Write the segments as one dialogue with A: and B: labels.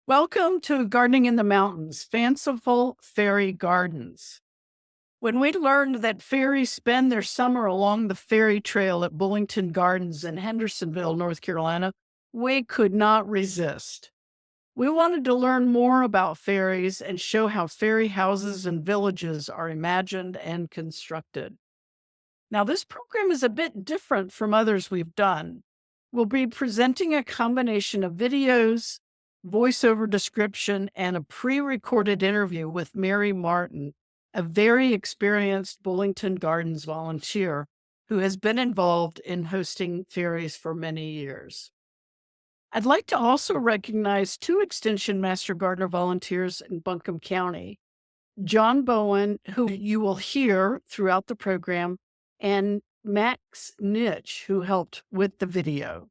A: Welcome to Gardening in the Mountains, Fanciful Fairy Gardens. When we learned that fairies spend their summer along the fairy trail at Bullington Gardens in Hendersonville, North Carolina, we could not resist. We wanted to learn more about fairies and show how fairy houses and villages are imagined and constructed. Now, this program is a bit different from others we've done. We'll be presenting a combination of videos, voiceover description, and a pre recorded interview with Mary Martin, a very experienced Bullington Gardens volunteer who has been involved in hosting fairies for many years. I'd like to also recognize two Extension Master Gardener volunteers in Buncombe County, John Bowen, who you will hear throughout the program, and Max Nitch, who helped with the video.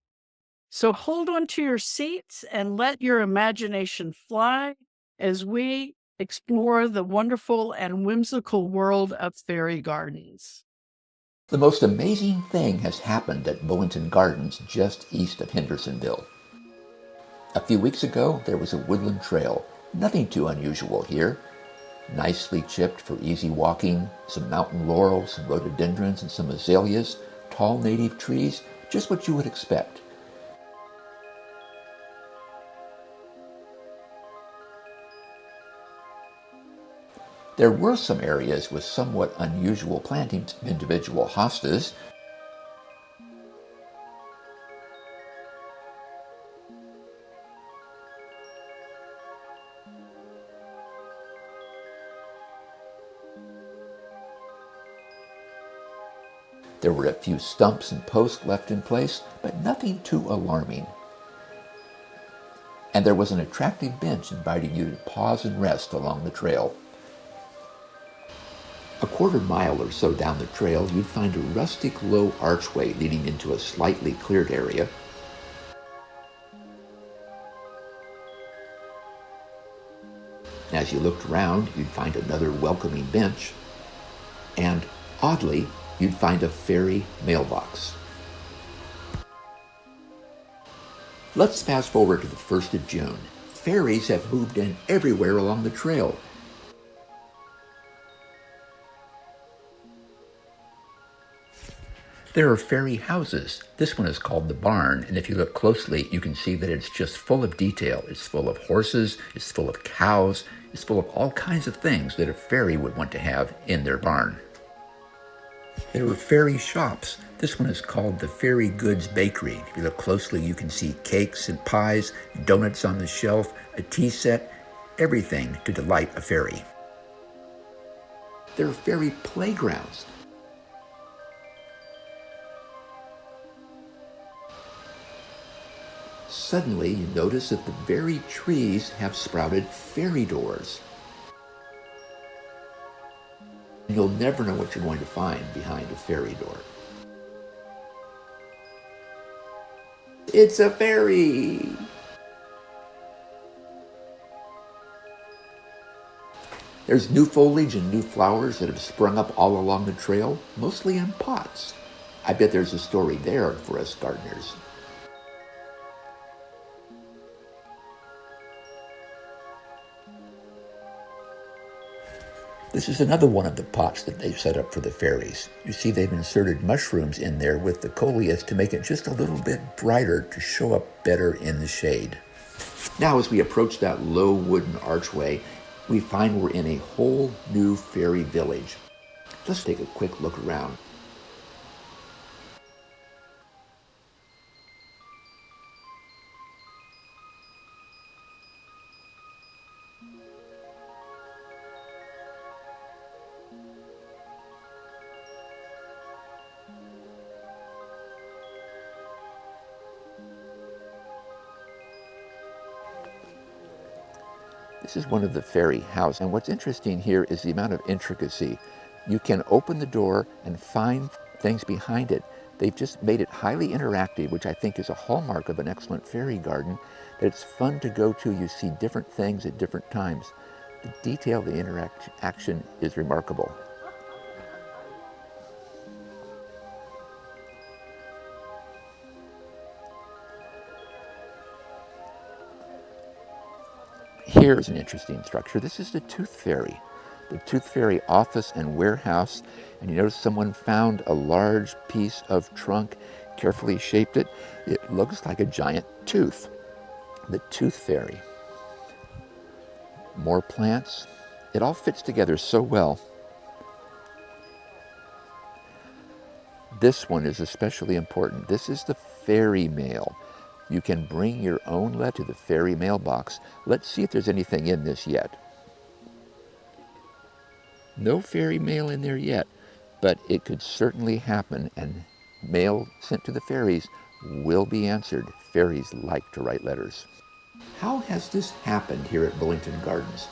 A: So hold on to your seats and let your imagination fly as we explore the wonderful and whimsical world of fairy gardens.
B: The most amazing thing has happened at Bullington Gardens just east of Hendersonville. A few weeks ago, there was a woodland trail. Nothing too unusual here. Nicely chipped for easy walking, some mountain laurel, some rhododendrons, and some azaleas, tall native trees, just what you would expect. There were some areas with somewhat unusual plantings, individual hostas. There were a few stumps and posts left in place, but nothing too alarming. And there was an attractive bench inviting you to pause and rest along the trail. A quarter mile or so down the trail, you'd find a rustic low archway leading into a slightly cleared area. As you looked around, you'd find another welcoming bench, and oddly, you'd find a fairy mailbox. Let's fast forward to the 1st of June. Fairies have moved in everywhere along the trail. There are fairy houses. This one is called the barn, and if you look closely, you can see that it's just full of detail. It's full of horses, it's full of cows, it's full of all kinds of things that a fairy would want to have in their barn. There are fairy shops. This one is called the Fairy Goods Bakery. If you look closely, you can see cakes and pies, donuts on the shelf, a tea set, everything to delight a fairy. There are fairy playgrounds. Suddenly, you notice that the very trees have sprouted fairy doors. You'll never know what you're going to find behind a fairy door. It's a fairy! There's new foliage and new flowers that have sprung up all along the trail, mostly in pots. I bet there's a story there for us gardeners. This is another one of the pots that they've set up for the fairies. You see they've inserted mushrooms in there with the coleus to make it just a little bit brighter to show up better in the shade. Now as we approach that low wooden archway, we find we're in a whole new fairy village. Let's take a quick look around. This is one of the fairy houses, and what's interesting here is the amount of intricacy. You can open the door and find things behind it. They've just made it highly interactive, which I think is a hallmark of an excellent fairy garden, that it's fun to go to. You see different things at different times. The detail of the interaction is remarkable. Here's an interesting structure. This is the Tooth Fairy. The Tooth Fairy office and warehouse. And you notice someone found a large piece of trunk, carefully shaped it. It looks like a giant tooth. The Tooth Fairy. More plants. It all fits together so well. This one is especially important. This is the fairy mail. You can bring your own letter to the fairy mailbox. Let's see if there's anything in this yet. No fairy mail in there yet, but it could certainly happen, and mail sent to the fairies will be answered. Fairies like to write letters. How has this happened here at Bullington Gardens?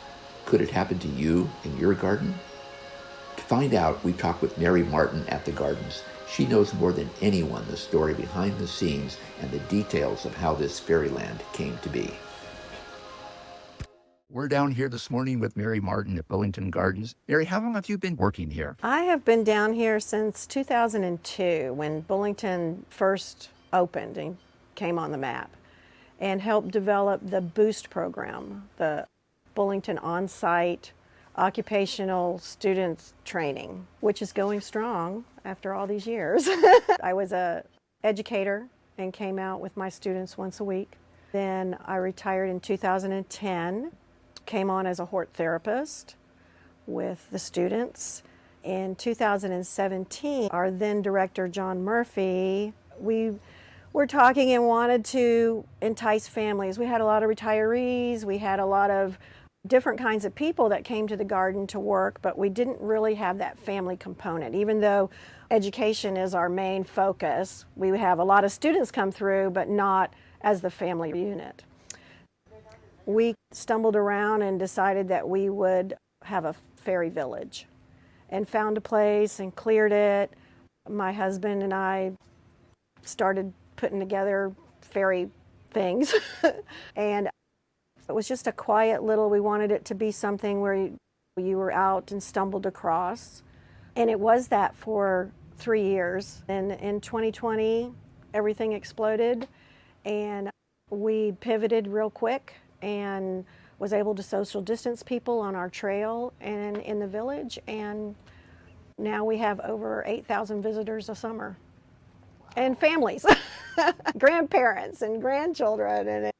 B: Could it happen to you in your garden? To find out, we talked with Mary Martin at the Gardens. She knows more than anyone the story behind the scenes and the details of how this fairyland came to be. We're down here this morning with Mary Martin at Bullington Gardens. Mary, how long have you been working here?
C: I have been down here since 2002 when Bullington first opened and came on the map, and helped develop the BOOST program, the Bullington On-Site Occupational Students Training, which is going strong after all these years. I was an educator and came out with my students once a week. Then I retired in 2010, came on as a hort therapist with the students. In 2017, our then director, John Murphy, we were talking and wanted to entice families. We had a lot of retirees, we had a lot of different kinds of people that came to the garden to work, but we didn't really have that family component. Even though education is our main focus, we have a lot of students come through, but not as the family unit. We stumbled around and decided that we would have a fairy village, and found a place and cleared it. My husband and I started putting together fairy things and it was just a quiet little, we wanted it to be something where you were out and stumbled across, and it was that for 3 years. And in 2020 everything exploded and we pivoted real quick and was able to social distance people on our trail and in the village, and now we have over 8,000 visitors a summer. And families, grandparents and grandchildren, and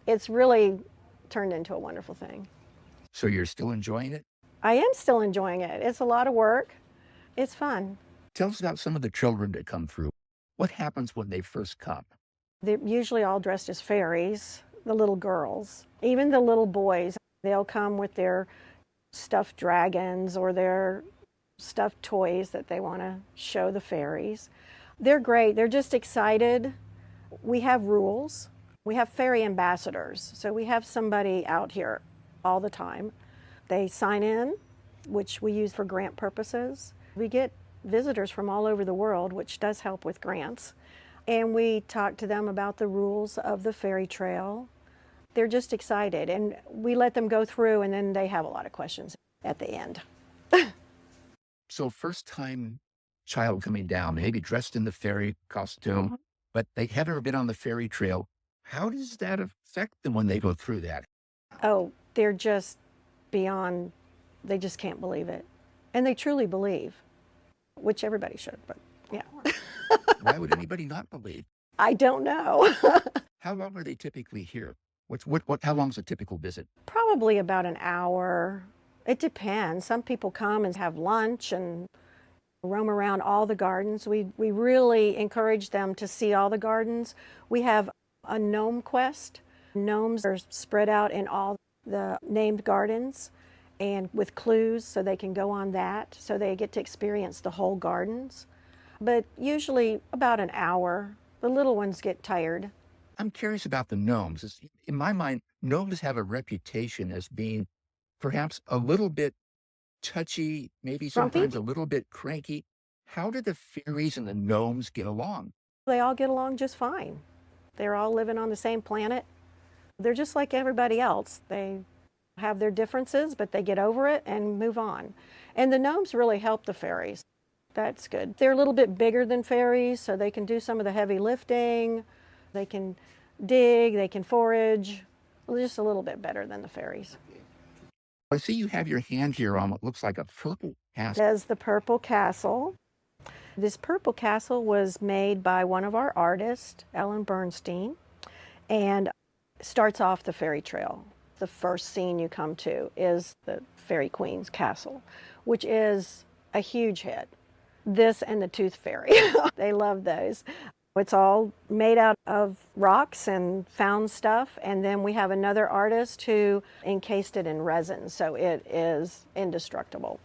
C: it's really turned into a wonderful thing.
B: So you're still enjoying it?
C: I am still enjoying it. It's a lot of work. It's fun.
B: Tell us about some of the children that come through. What happens when they first come?
C: They're usually all dressed as fairies, the little girls. Even the little boys, they'll come with their stuffed dragons or their stuffed toys that they want to show the fairies. They're great. They're just excited. We have rules. We have fairy ambassadors. So we have somebody out here all the time. They sign in, which we use for grant purposes. We get visitors from all over the world, which does help with grants. And we talk to them about the rules of the fairy trail. They're just excited, and we let them go through, and then they have a lot of questions at the end.
B: So first time child coming down, maybe dressed in the fairy costume, but they have never been on the fairy trail. How does that affect them when they go through that?
C: Oh, they're just beyond, they just can't believe it. And they truly believe, which everybody should, but yeah.
B: Why would anybody not believe?
C: I don't know.
B: How long are they typically here? How long is a typical visit?
C: Probably about an hour. It depends. Some people come and have lunch and roam around all the gardens. We really encourage them to see all the gardens. We have a gnome quest. Gnomes are spread out in all the named gardens and with clues so they can go on that, so they get to experience the whole gardens. But usually about an hour. The little ones get tired.
B: I'm curious about the gnomes. In my mind, gnomes have a reputation as being perhaps a little bit touchy, maybe sometimes
C: Grumpy?
B: a little bit cranky. How do the fairies and the gnomes get along?
C: They all get along just fine. They're all living on the same planet. They're just like everybody else. They have their differences, but they get over it and move on. And the gnomes really help the fairies. That's good. They're a little bit bigger than fairies, so they can do some of the heavy lifting. They can dig, they can forage. just a little bit better than the fairies.
B: I see you have your hand here on what looks like a purple castle.
C: As the Purple Castle. This Purple Castle was made by one of our artists, Ellen Bernstein, and starts off the fairy trail. The first scene you come to is the Fairy Queen's castle, which is a huge hit. This and the Tooth Fairy. They love those. It's all made out of rocks and found stuff, and then we have another artist who encased it in resin, so it is indestructible.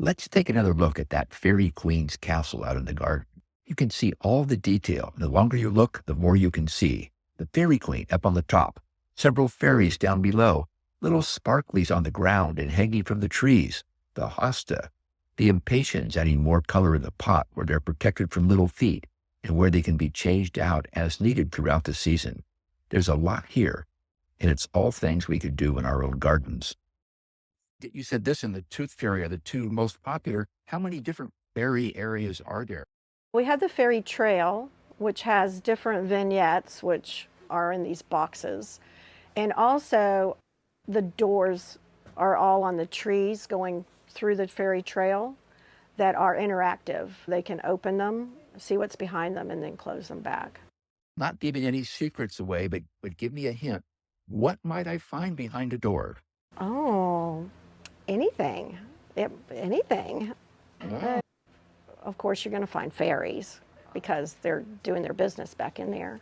B: Let's take another look at that Fairy Queen's castle out in the garden. You can see all the detail. The longer you look, the more you can see. The Fairy Queen up on the top, several fairies down below, little sparklies on the ground and hanging from the trees, the hosta, the impatiens adding more color in the pot where they're protected from little feet and where they can be changed out as needed throughout the season. There's a lot here, and it's all things we could do in our own gardens. You said this and the Tooth Fairy are the two most popular. How many different fairy areas are there?
C: We have the Fairy Trail, which has different vignettes, which are in these boxes. And also, the doors are all on the trees going through the Fairy Trail that are interactive. They can open them, see what's behind them, and then close them back.
B: Not giving any secrets away, but give me a hint. What might I find behind a door?
C: Oh, anything. Anything.
B: Wow.
C: Of course, you're going to find fairies because they're doing their business back in there.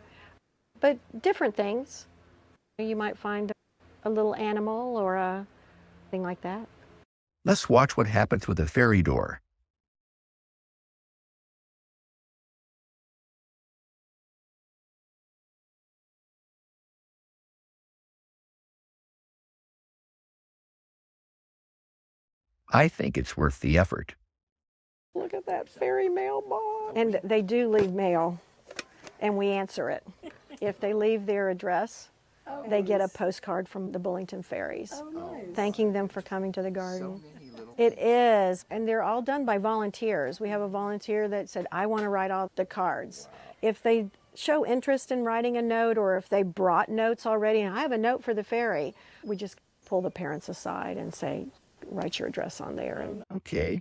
C: But different things. You might find a little animal or a thing like that.
B: Let's watch what happens with the fairy door. I think it's worth the effort.
C: Look at that fairy mailbox. And they do leave mail, and we answer it. If they leave their address, they get a postcard from the Bullington Fairies, thanking them for coming to the garden. It is, and they're all done by volunteers. We have a volunteer that said, I want to write all the cards. If they show interest in writing a note, or if they brought notes already, and I have a note for the fairy, we just pull the parents aside and say, write your address on there. And
B: Okay.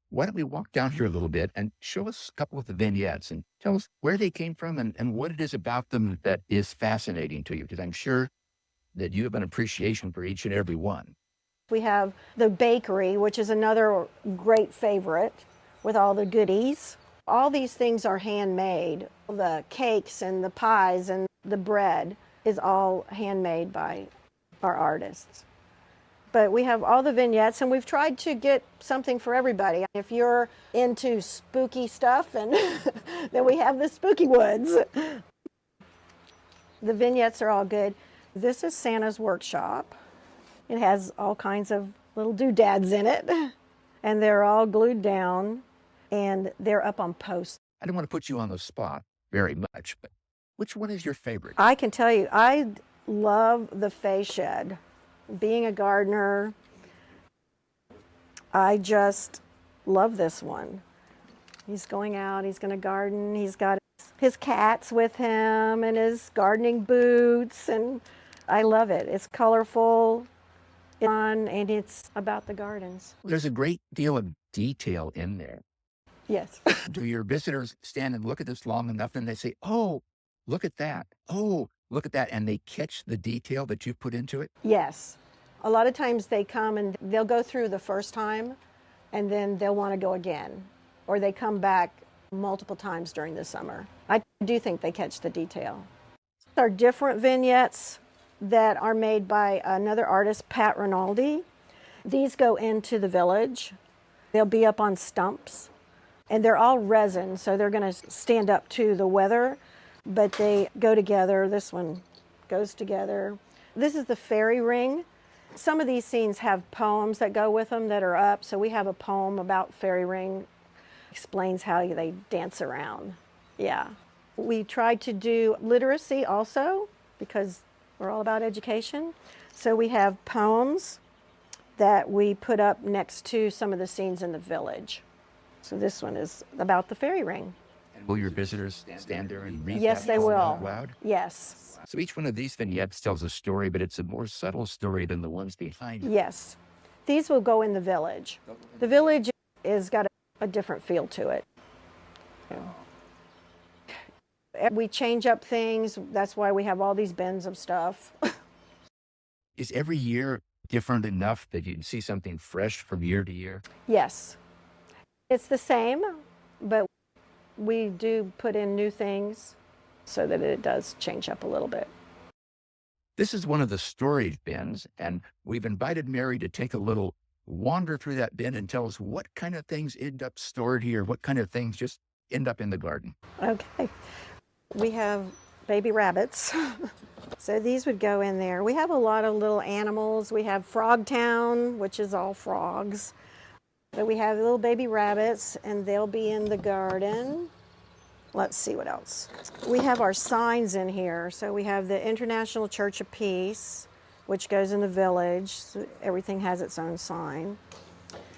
B: Why don't we walk down here a little bit and show us a couple of the vignettes and tell us where they came from and what it is about them that is fascinating to you, because I'm sure that you have an appreciation for each and every one.
C: we have the bakery, which is another great favorite with all the goodies. All these things are handmade. The cakes and the pies and the bread is all handmade by our artists. But we have all the vignettes, and we've tried to get something for everybody. If you're into spooky stuff, and then we have the Spooky Woods. The vignettes are all good. This is Santa's workshop. It has all kinds of little doodads in it, and they're all glued down, and they're up on posts.
B: I don't want to put you on the spot very much, but which one is your favorite?
C: I can tell you, I love the Fay Shed. Being a gardener, I just love this one. He's going out, he's going to garden, he's got his cats with him and his gardening boots, and I love it. It's colorful, it's fun, and it's about the gardens.
B: There's a great deal of detail in there.
C: Yes.
B: Do your visitors stand and look at this long enough and they say, oh, look at that. Oh, look at that. And they catch the detail that you put into it?
C: Yes. A lot of times they come and they'll go through the first time and then they'll want to go again. Or they come back multiple times during the summer. I do think they catch the detail. There are different vignettes that are made by another artist, Pat Rinaldi. These go into the village. They'll be up on stumps. And they're all resin, so they're going to stand up to the weather, but they go together. This one goes together. This is the fairy ring. Some of these scenes have poems that go with them that are up, so we have a poem about fairy ring, explains how they dance around. Yeah. We tried to do literacy also, because we're all about education. So we have poems that we put up next to some of the scenes in the village. So this one is about the fairy ring.
B: Will your visitors stand there and read
C: Yes,
B: that
C: they
B: out
C: will.
B: loud?
C: Yes.
B: So each one of these vignettes tells a story, but it's a more subtle story than the ones behind it.
C: Yes. These will go in the village. The village has got a different feel to it. We change up things. That's why we have all these bins of stuff.
B: Is every year different enough that you see something fresh from year to year?
C: Yes. It's the same, but we do put in new things so that it does change up a little bit.
B: This is one of the storage bins, and we've invited Mary to take a little wander through that bin and tell us what kind of things end up stored here, what kind of things just end up in the garden.
C: Okay. We have baby rabbits. So these would go in there. We have a lot of little animals. We have Frog Town, which is all frogs. But we have little baby rabbits, and they'll be in the garden. Let's see what else. We have our signs in here. So we have the International Church of Peace, which goes in the village. So everything has its own sign.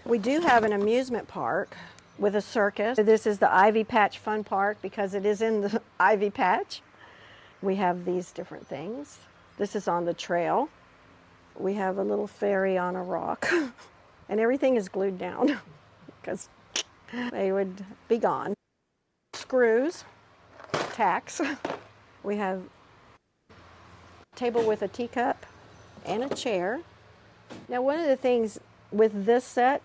C: We do have an amusement park with a circus. This is the Ivy Patch Fun Park because it is in the Ivy Patch. We have these different things. This is on the trail. We have a little ferry on a rock. And everything is glued down because they would be gone. Screws, tacks. We have a table with a teacup and a chair. Now, one of the things with this set,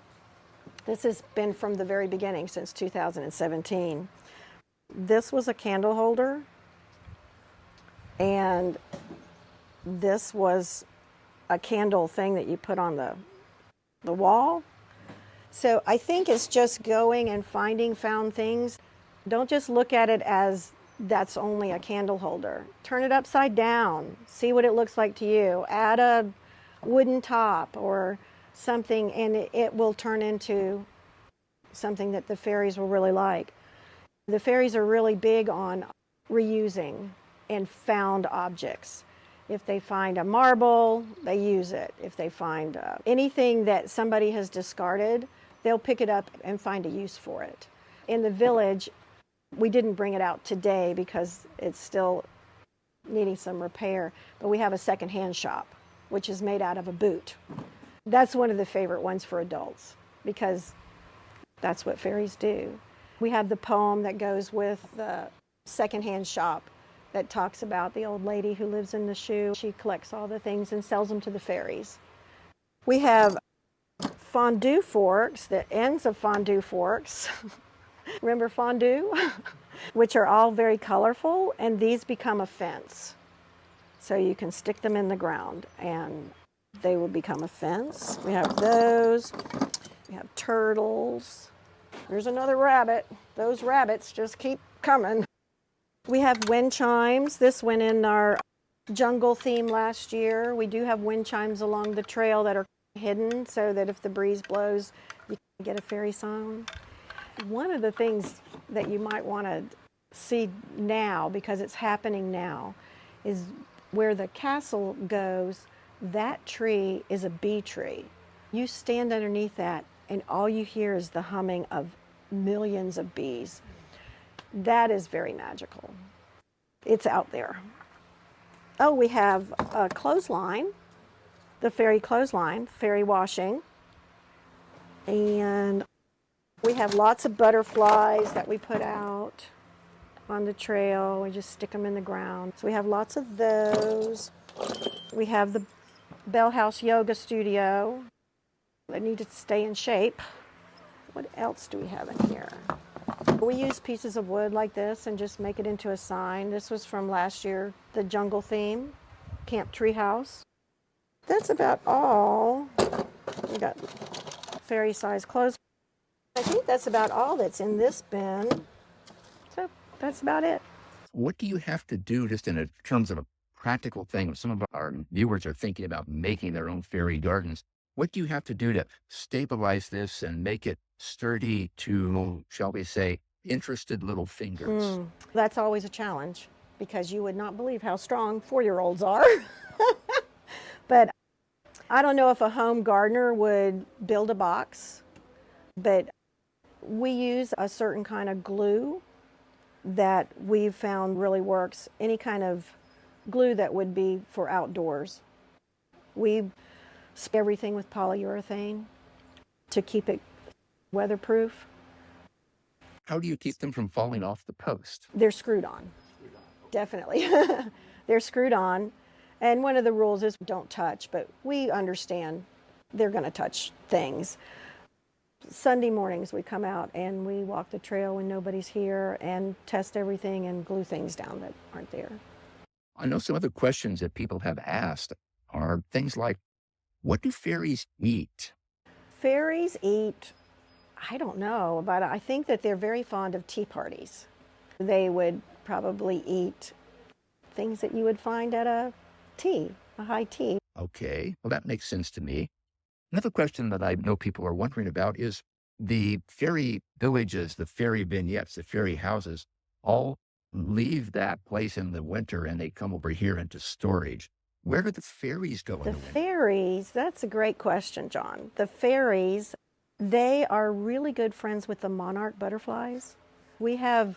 C: this has been from the very beginning since 2017. This was a candle holder, and this was a candle thing that you put on the wall. So I think it's just going and finding found things. Don't just look at it as that's only a candle holder. Turn it upside down. See what it looks like to you. Add a wooden top or something, and it will turn into something that the fairies will really like. The fairies are really big on reusing and found objects. If they find a marble, they use it. If they find anything that somebody has discarded, they'll pick it up and find a use for it. In the village, we didn't bring it out today because it's still needing some repair, but we have a secondhand shop, which is made out of a boot. That's one of the favorite ones for adults because that's what fairies do. We have the poem that goes with the secondhand shop that talks about the old lady who lives in the shoe. She collects all the things and sells them to the fairies. We have fondue forks, the ends of fondue forks. Remember fondue? Which are all very colorful, and these become a fence. So you can stick them in the ground and they will become a fence. We have those. We have turtles. There's another rabbit. Those rabbits just keep coming. We have wind chimes. This went in our jungle theme last year. We do have wind chimes along the trail that are hidden so that if the breeze blows, you can get a fairy song. One of the things that you might want to see now, because it's happening now, is where the castle goes, that tree is a bee tree. You stand underneath that and all you hear is the humming of millions of bees. That is very magical. It's out there. Oh, we have a clothesline, the fairy clothesline, fairy washing. And we have lots of butterflies that we put out on the trail. We just stick them in the ground. So we have lots of those. We have the Bell House Yoga Studio. They need to stay in shape. What else do we have in here? We use pieces of wood like this and just make it into a sign. This was from last year, the jungle theme, Camp Treehouse. That's about all. We got fairy-sized clothes. I think that's about all that's in this bin. So that's about it.
B: What do you have to do just in terms of a practical thing? If some of our viewers are thinking about making their own fairy gardens, what do you have to do to stabilize this and make it sturdy to, shall we say, interested little fingers?
C: That's always a challenge because you would not believe how strong 4-year-olds are. But I don't know if a home gardener would build a box, but we use a certain kind of glue that we've found really works. Any kind of glue that would be for outdoors. We spray everything with polyurethane to keep it weatherproof.
B: How do you keep them from falling off the post?
C: They're screwed on, definitely. They're screwed on. And one of the rules is don't touch, but we understand they're going to touch things. Sunday mornings we come out and we walk the trail when nobody's here and test everything and glue things down that aren't there.
B: I know some other questions that people have asked are things like, what do fairies eat?
C: Fairies eat, I don't know, but I think that they're very fond of tea parties. They would probably eat things that you would find at a high tea.
B: Okay, well, that makes sense to me. Another question that I know people are wondering about is the fairy villages, the fairy vignettes, the fairy houses, all leave that place in the winter and they come over here into storage. Where do the fairies go in the
C: The
B: winter?
C: fairies, that's a great question, John. The fairies, they are really good friends with the monarch butterflies. We have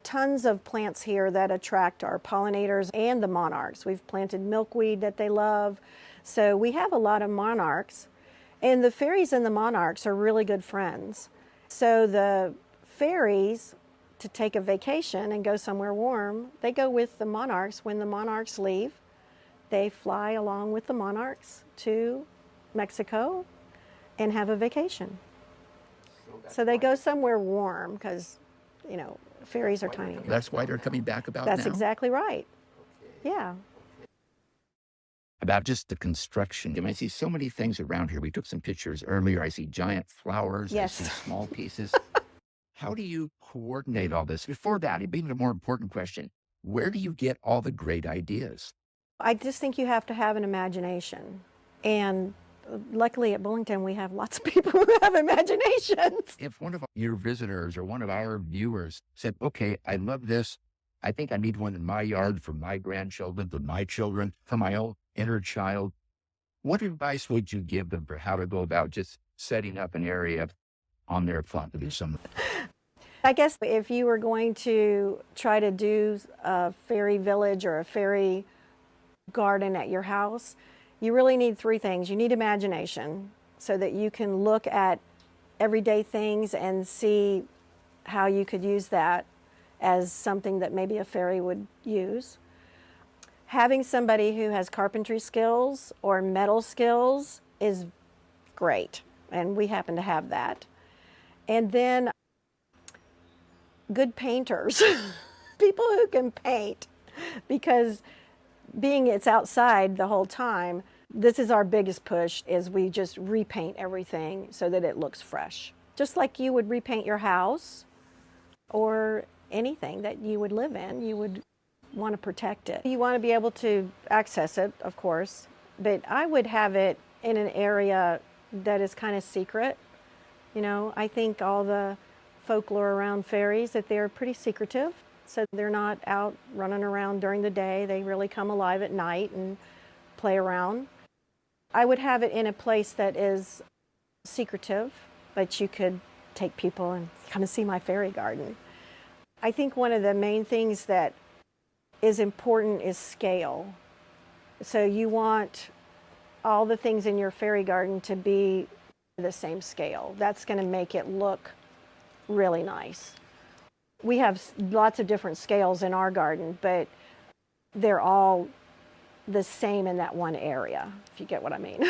C: tons of plants here that attract our pollinators and the monarchs. We've planted milkweed that they love. So we have a lot of monarchs. And the fairies and the monarchs are really good friends. So the fairies, to take a vacation and go somewhere warm, they go with the monarchs. When the monarchs leave, they fly along with the monarchs to Mexico and have a vacation. So they go somewhere warm because, fairies are tiny.
B: That's why they're coming back about
C: That's
B: now?
C: exactly right. Yeah.
B: About just the construction. I see so many things around here. We took some pictures earlier. I see giant flowers.
C: Yes.
B: I see small pieces. How do you coordinate all this? Before that, even a more important question, where do you get all the great ideas?
C: I just think you have to have an imagination. And luckily at Bullington, we have lots of people who have imaginations.
B: If one of your visitors or one of our viewers said, okay, I love this. I think I need one in my yard for my grandchildren, for my children, for my own inner child. What advice would you give them for how to go about just setting up an area on their front to do something?
C: I guess if you were going to try to do a fairy village or a fairy garden at your house, you really need three things. You need imagination so that you can look at everyday things and see how you could use that as something that maybe a fairy would use. Having somebody who has carpentry skills or metal skills is great, and we happen to have that. And then good painters, people who can paint, because being it's outside the whole time, this is our biggest push, is we just repaint everything so that it looks fresh. Just like you would repaint your house or anything that you would live in, you would want to protect it. You want to be able to access it, of course, but I would have it in an area that is kind of secret. I think all the folklore around fairies, that they're pretty secretive. So they're not out running around during the day. They really come alive at night and play around. I would have it in a place that is secretive, but you could take people and come and see my fairy garden. I think one of the main things that is important is scale. So you want all the things in your fairy garden to be the same scale. That's going to make it look really nice. We have lots of different scales in our garden, but they're all the same in that one area, if you get what I mean.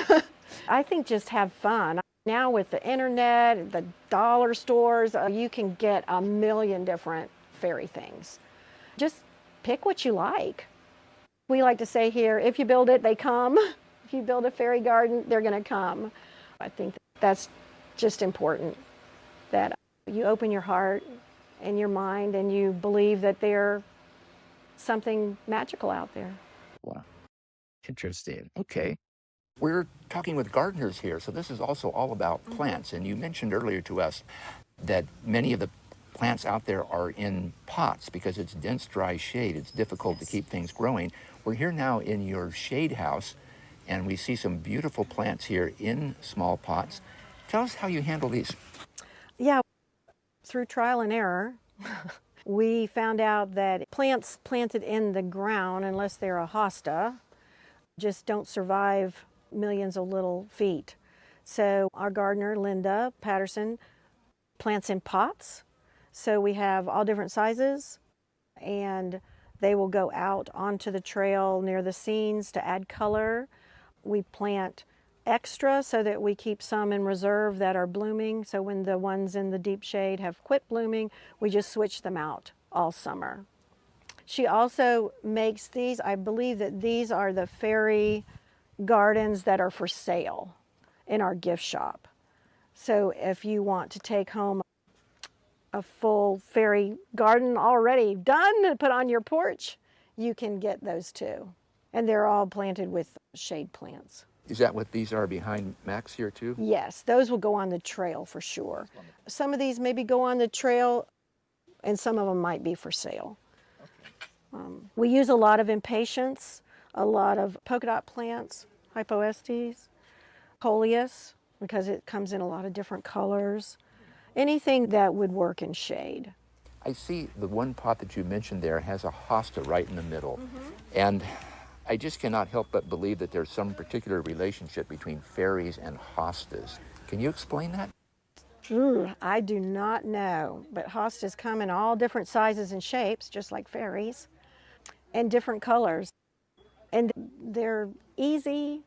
C: I think just have fun. Now with the internet, the dollar stores, you can get a million different fairy things. Just pick what you like. We like to say here, if you build it, they come. If you build a fairy garden, they're going to come. I think that's just important, that you open your heart and your mind and you believe that there's something magical out there.
B: Wow. Interesting. Okay. We're talking with gardeners here, so this is also all about plants. And you mentioned earlier to us that many of the plants out there are in pots because it's dense, dry shade. It's difficult to keep things growing. We're here now in your shade house, and we see some beautiful plants here in small pots. Tell us how you handle these.
C: Yeah, through trial and error. We found out that plants planted in the ground, unless they're a hosta, just don't survive millions of little feet. So our gardener, Linda Patterson, plants in pots. So we have all different sizes, and they will go out onto the trail near the scenes to add color. We plant extra so that we keep some in reserve that are blooming. So when the ones in the deep shade have quit blooming, we just switch them out all summer. She also makes these. I believe that these are the fairy gardens that are for sale in our gift shop. So if you want to take home a full fairy garden already done and put on your porch, you can get those too. And they're all planted with shade plants.
B: Is that what these are behind Max here too?
C: Yes, those will go on the trail for sure. Some of these maybe go on the trail, and some of them might be for sale. We use a lot of impatiens, a lot of polka dot plants, hypoestes, coleus, because it comes in a lot of different colors. Anything that would work in shade.
B: I see the one pot that you mentioned there has a hosta right in the middle. And I just cannot help but believe that there's some particular relationship between fairies and hostas. Can you explain that?
C: I do not know, but hostas come in all different sizes and shapes, just like fairies, and different colors. And they're easy.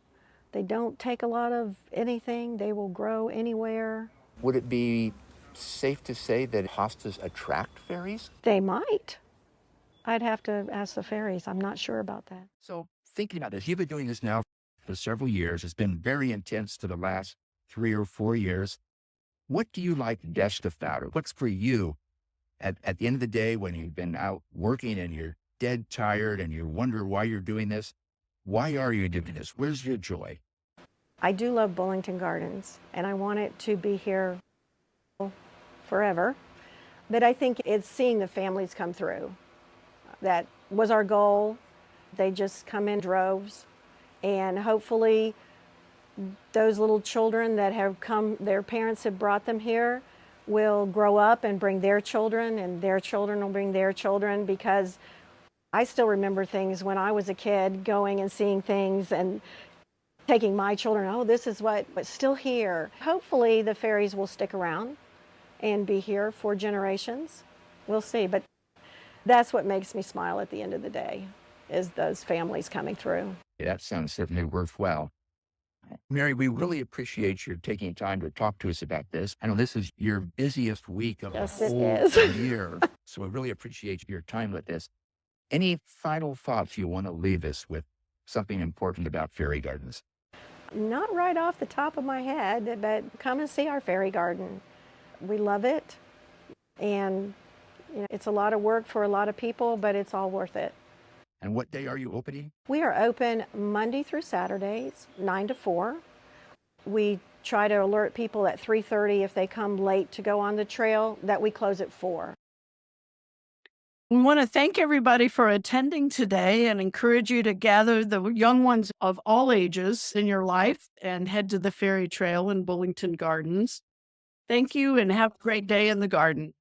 C: They don't take a lot of anything. They will grow anywhere.
B: Would it be safe to say that hostas attract fairies?
C: They might. I'd have to ask the fairies. I'm not sure about that.
D: So thinking about this, you've been doing this now for several years. It's been very intense for the last 3 or 4 years. What do you like best about it? What's for you at the end of the day when you've been out working and you're dead tired and you wonder why you're doing this? Why are you doing this? Where's your joy?
C: I do love Bullington Gardens, and I want it to be here forever. But I think it's seeing the families come through. That was our goal. They just come in droves. And hopefully those little children that have come, their parents have brought them here, will grow up and bring their children, and their children will bring their children, because I still remember things when I was a kid, going and seeing things and taking my children, oh, this is what, but still here. Hopefully the fairies will stick around and be here for generations. We'll see, but that's what makes me smile at the end of the day, is those families coming through.
D: Yeah, that sounds certainly worthwhile. Mary, we really appreciate your taking time to talk to us about this. I know this is your busiest week of
C: Yes,
D: the
C: it
D: whole
C: is.
D: year, so we really appreciate your time with this. Any final thoughts you want to leave us with, something important about fairy gardens?
C: Not right off the top of my head, but come and see our fairy garden. We love it, and it's a lot of work for a lot of people, but it's all worth it.
D: And what day are you opening?
C: We are open Monday through Saturdays, 9 to 4. We try to alert people at 3:30 if they come late to go on the trail, that we close at 4.
A: We want to thank everybody for attending today and encourage you to gather the young ones of all ages in your life and head to the Fairy Trail in Bullington Gardens. Thank you, and have a great day in the garden.